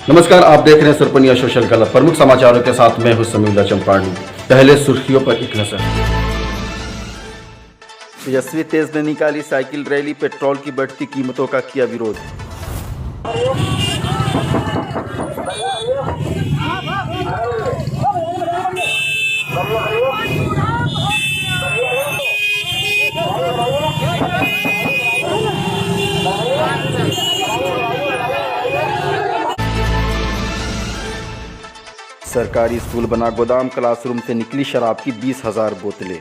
नमस्कार, आप देख रहे हैं सुरपनिया सोशल क्लब। प्रमुख समाचारों के साथ मैं हूं समीउल्लाह चंपाणी। पहले सुर्खियों पर एक नजर। तेजस्वी तेज ने निकाली साइकिल रैली, पेट्रोल की बढ़ती कीमतों का किया विरोध। सरकारी स्कूल बना गोदाम, क्लासरूम से निकली शराब की 20,000 बोतलें।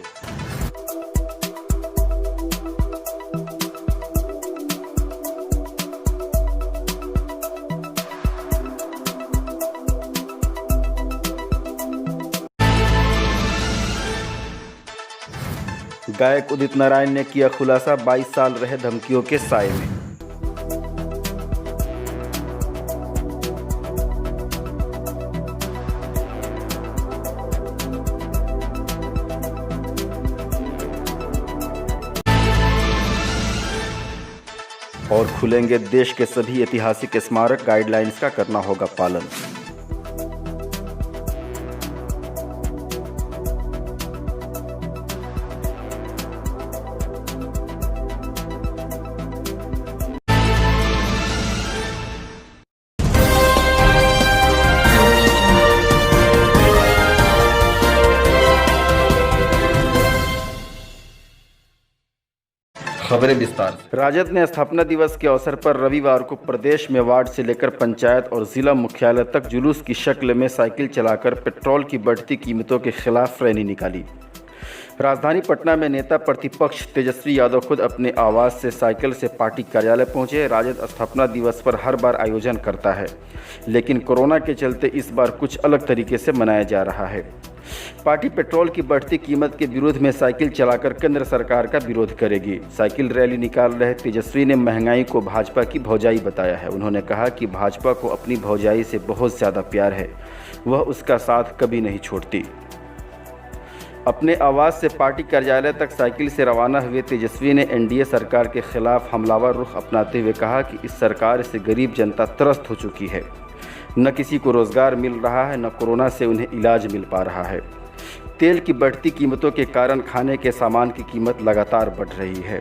गायक उदित नारायण ने किया खुलासा, 22 साल रहे धमकियों के साए में। और खुलेंगे देश के सभी ऐतिहासिक स्मारक, गाइडलाइंस का करना होगा पालन। खबरें विस्तार से। राजद ने स्थापना दिवस के अवसर पर रविवार को प्रदेश में वार्ड से लेकर पंचायत और जिला मुख्यालय तक जुलूस की शक्ल में साइकिल चलाकर पेट्रोल की बढ़ती कीमतों के खिलाफ रैली निकाली। राजधानी पटना में नेता प्रतिपक्ष तेजस्वी यादव खुद अपने आवास से साइकिल से पार्टी कार्यालय पहुंचे। राजद स्थापना दिवस पर हर बार आयोजन करता है, लेकिन कोरोना के चलते इस बार कुछ अलग तरीके से मनाया जा रहा है। पार्टी पेट्रोल की बढ़ती कीमत के विरोध में साइकिल चलाकर केंद्र सरकार का विरोध करेगी। साइकिल रैली निकाल रहे तेजस्वी ने महंगाई को भाजपा की भौजाई बताया है। उन्होंने कहा कि भाजपा को अपनी भौजाई से बहुत ज़्यादा प्यार है, वह उसका साथ कभी नहीं छोड़ती। अपने आवास से पार्टी कार्यालय तक साइकिल से रवाना हुए तेजस्वी ने एनडीए सरकार के खिलाफ हमलावर रुख अपनाते हुए कहा कि इस सरकार से गरीब जनता त्रस्त हो चुकी है। न किसी को रोज़गार मिल रहा है, न कोरोना से उन्हें इलाज मिल पा रहा है। तेल की बढ़ती कीमतों के कारण खाने के सामान की कीमत लगातार बढ़ रही है।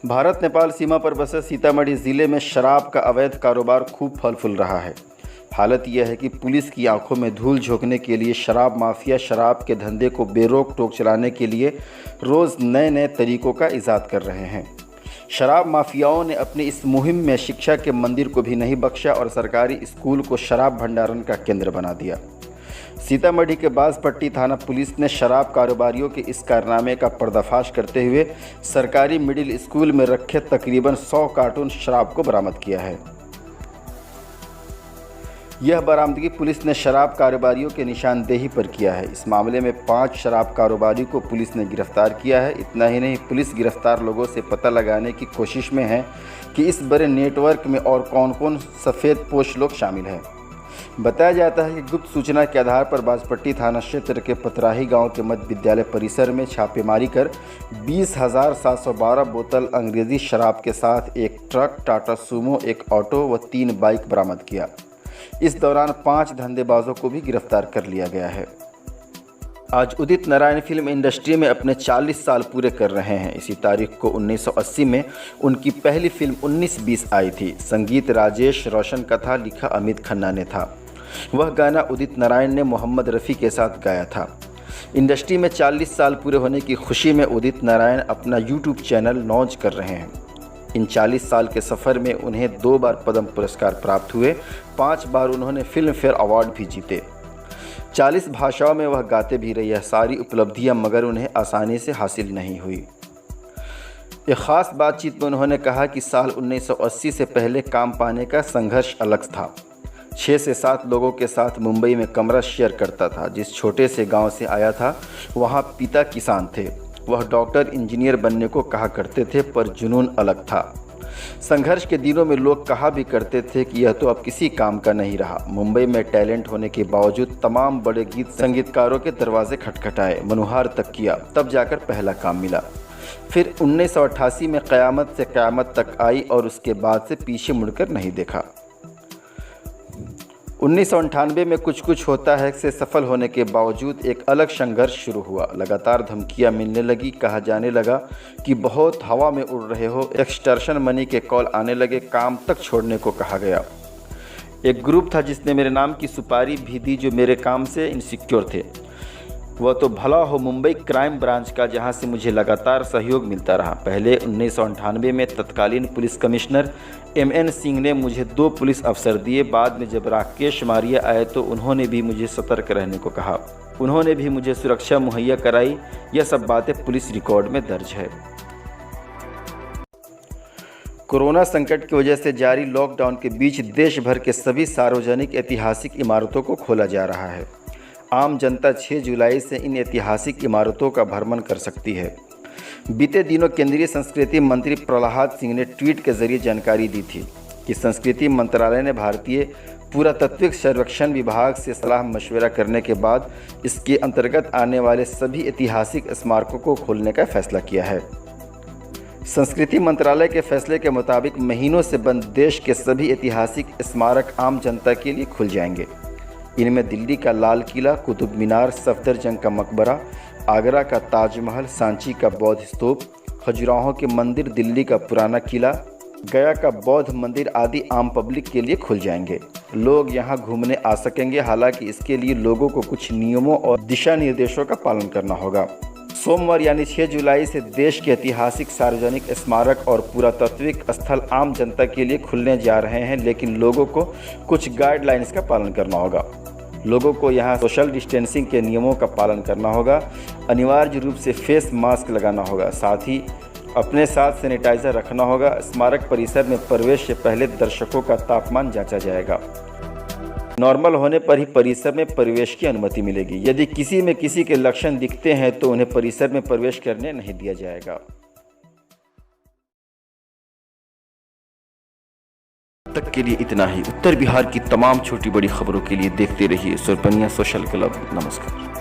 भारत नेपाल सीमा पर बसे सीतामढ़ी जिले में शराब का अवैध कारोबार खूब फल फूल रहा है। हालत यह है कि पुलिस की आंखों में धूल झोंकने के लिए शराब माफिया शराब के धंधे को बेरोक टोक चलाने के लिए रोज़ नए नए तरीकों का ईजाद कर रहे हैं। शराब माफियाओं ने अपनी इस मुहिम में शिक्षा के मंदिर को भी नहीं बख्शा और सरकारी स्कूल को शराब भंडारण का केंद्र बना दिया। सीतामढ़ी के बाजपट्टी थाना पुलिस ने शराब कारोबारियों के इस कारनामे का पर्दाफाश करते हुए सरकारी मिडिल स्कूल में रखे तकरीबन 100 कार्टून शराब को बरामद किया है। यह बरामदगी पुलिस ने शराब कारोबारियों के निशानदेही पर किया है। इस मामले में 5 शराब कारोबारियों को पुलिस ने गिरफ्तार किया है। इतना ही नहीं, पुलिस गिरफ्तार लोगों से पता लगाने की कोशिश में है कि इस बड़े नेटवर्क में और कौन कौन सफ़ेद पोश लोग शामिल हैं। बताया जाता है कि गुप्त सूचना के आधार पर बाजपट्टी थाना क्षेत्र के पतराही गांव के मध्य विद्यालय परिसर में छापेमारी कर 20,712 बोतल अंग्रेजी शराब के साथ एक ट्रक, टाटा सूमो, एक ऑटो व 3 बाइक बरामद किया। इस दौरान 5 धंधेबाजों को भी गिरफ्तार कर लिया गया है। आज उदित नारायण फिल्म इंडस्ट्री में अपने 40 साल पूरे कर रहे हैं। इसी तारीख को 1980 में उनकी पहली फिल्म 1920 आई थी। संगीत राजेश रोशन का था, लिखा अमित खन्ना ने था। वह गाना उदित नारायण ने मोहम्मद रफ़ी के साथ गाया था। इंडस्ट्री में 40 साल पूरे होने की खुशी में उदित नारायण अपना यूट्यूब चैनल लॉन्च कर रहे हैं। इन 40 साल के सफ़र में उन्हें 2 बार पद्म पुरस्कार प्राप्त हुए, 5 बार उन्होंने फिल्म फेयर अवार्ड भी जीते। 40 भाषाओं में वह गाते भी रही है। सारी उपलब्धियां मगर उन्हें आसानी से हासिल नहीं हुई। एक ख़ास बातचीत में उन्होंने कहा कि साल 1980 से पहले काम पाने का संघर्ष अलग था। 6 से 7 लोगों के साथ मुंबई में कमरा शेयर करता था। जिस छोटे से गांव से आया था वहां पिता किसान थे। वह डॉक्टर इंजीनियर बनने को कहा करते थे, पर जुनून अलग था। संघर्ष के दिनों में लोग कहा भी करते थे कि यह तो अब किसी काम का नहीं रहा। मुंबई में टैलेंट होने के बावजूद तमाम बड़े गीत संगीतकारों के दरवाजे खटखटाए, मनुहार तक किया, तब जाकर पहला काम मिला। फिर 1988 में क़यामत से क़यामत तक आई और उसके बाद से पीछे मुड़कर नहीं देखा। 1998 में कुछ होता है से सफल होने के बावजूद एक अलग संघर्ष शुरू हुआ। लगातार धमकियां मिलने लगी, कहा जाने लगा कि बहुत हवा में उड़ रहे हो, एक्सटॉर्शन मनी के कॉल आने लगे, काम तक छोड़ने को कहा गया। एक ग्रुप था जिसने मेरे नाम की सुपारी भी दी, जो मेरे काम से इनसिक्योर थे। वह तो भला हो मुंबई क्राइम ब्रांच का, जहां से मुझे लगातार सहयोग मिलता रहा। पहले 1998 में तत्कालीन पुलिस कमिश्नर MN सिंह ने मुझे 2 पुलिस अफसर दिए। बाद में जब राकेश मारिया आए तो उन्होंने भी मुझे सतर्क रहने को कहा। उन्होंने भी मुझे सुरक्षा मुहैया कराई। यह सब बातें पुलिस रिकॉर्ड में दर्ज है। कोरोना संकट की वजह से जारी लॉकडाउन के बीच देश भर के सभी सार्वजनिक ऐतिहासिक इमारतों को खोला जा रहा है। आम जनता 6 जुलाई से इन ऐतिहासिक इमारतों का भ्रमण कर सकती है। बीते दिनों केंद्रीय संस्कृति मंत्री प्रहलाद सिंह ने ट्वीट के जरिए जानकारी दी थी कि संस्कृति मंत्रालय ने भारतीय पुरातत्विक सर्वेक्षण विभाग से सलाह मशवरा करने के बाद इसके अंतर्गत आने वाले सभी ऐतिहासिक स्मारकों को खोलने का फैसला किया है। संस्कृति मंत्रालय के फैसले के मुताबिक महीनों से बंद देश के सभी ऐतिहासिक स्मारक आम जनता के लिए खुल जाएंगे। इनमें दिल्ली का लाल किला, कुतुब मीनार, सफदरजंग का मकबरा, आगरा का ताजमहल, सांची का बौद्ध स्तूप, खजुराहो के मंदिर, दिल्ली का पुराना किला, गया का बौद्ध मंदिर आदि आम पब्लिक के लिए खुल जाएंगे। लोग यहां घूमने आ सकेंगे, हालांकि इसके लिए लोगों को कुछ नियमों और दिशा निर्देशों का पालन करना होगा। सोमवार यानी 6 जुलाई से देश के ऐतिहासिक सार्वजनिक स्मारक और पुरातात्विक स्थल आम जनता के लिए खुलने जा रहे हैं, लेकिन लोगों को कुछ गाइडलाइंस का पालन करना होगा। लोगों को यहाँ सोशल डिस्टेंसिंग के नियमों का पालन करना होगा। अनिवार्य रूप से फेस मास्क लगाना होगा, साथ ही अपने साथ सैनिटाइज़र रखना होगा। स्मारक परिसर में प्रवेश से पहले दर्शकों का तापमान जांचा जाएगा। नॉर्मल होने पर ही परिसर में प्रवेश की अनुमति मिलेगी। यदि किसी में किसी के लक्षण दिखते हैं तो उन्हें परिसर में प्रवेश करने नहीं दिया जाएगा। तक के लिए इतना ही। उत्तर बिहार की तमाम छोटी बड़ी खबरों के लिए देखते रहिए सुरपनिया सोशल क्लब। नमस्कार।